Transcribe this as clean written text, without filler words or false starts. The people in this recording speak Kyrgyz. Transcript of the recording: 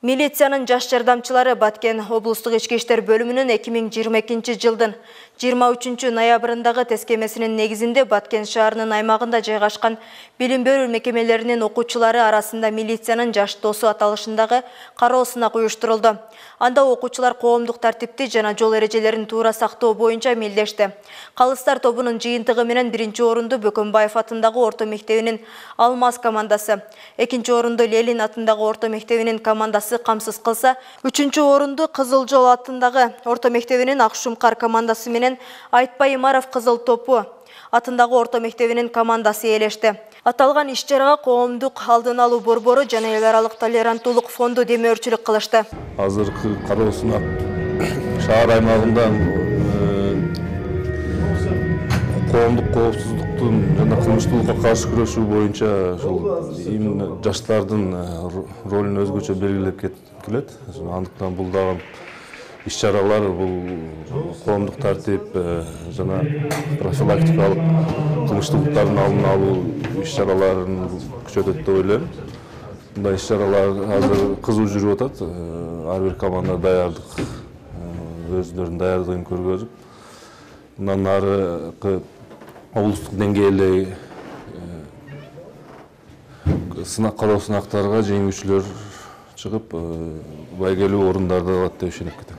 Милициянын жаш жардамчылары Баткен облустук ички иштер бөлүмүнүн 2022 жылдын 23 ноябрындагы тескемесинин негизинде Баткен шаарынын аймагында жайгашкан билим берүү мекемелеринин окуучулары арасында милициянын жаш досу аталышындагы кароо сынак уюштурулду. Анда окуучулар коомдук тартипти жана жол эрежелерин туура сактоо боюнча мелдешти. Калыстар тобунун жыйынтыгы менен биринчи орунду Бөкөнбаев атындагы орто мектебинин Алмаз командасы, экинчи орунду Ленин атындагы орто мектебинин командасы камсыз кылса, үчүнчү орунду Кызыл жол атындагы орто мектебинин Акшумкар командасы менен Айтпай Имаров Кызыл топу атындагы орто мектебинин командасы ээлешти. Аталган иш-чарага коомдук алдын алуу борбору жана эл аралык толеранттуулук фонду демөөрчүлүк кылышты. Азыркы кароо сынак шаар аймагында коомдук коопсуздуктун жана кылмыштуулукка каршы күрөшүү боюнча именно жаштардын ролун өзгөчө белгилеп келет. Андыктан бул дагы иш-чаралар, бул коомдук тартип жана профилактикалык кылмыштуулуктардын алдын алуу иш-чараларын күчөтөт деп ойлойм. Мындай иш-чаралар азыр кызуу жүрүп атат. Ар бир команда даярдык өздөрүнүн даярдыгын көргөзүп, мындан аркы облустук деңгээлде кароо сынактарга жеңүүчүлөр чыгып, байгелүү орундарды алат деп ишенип кетем.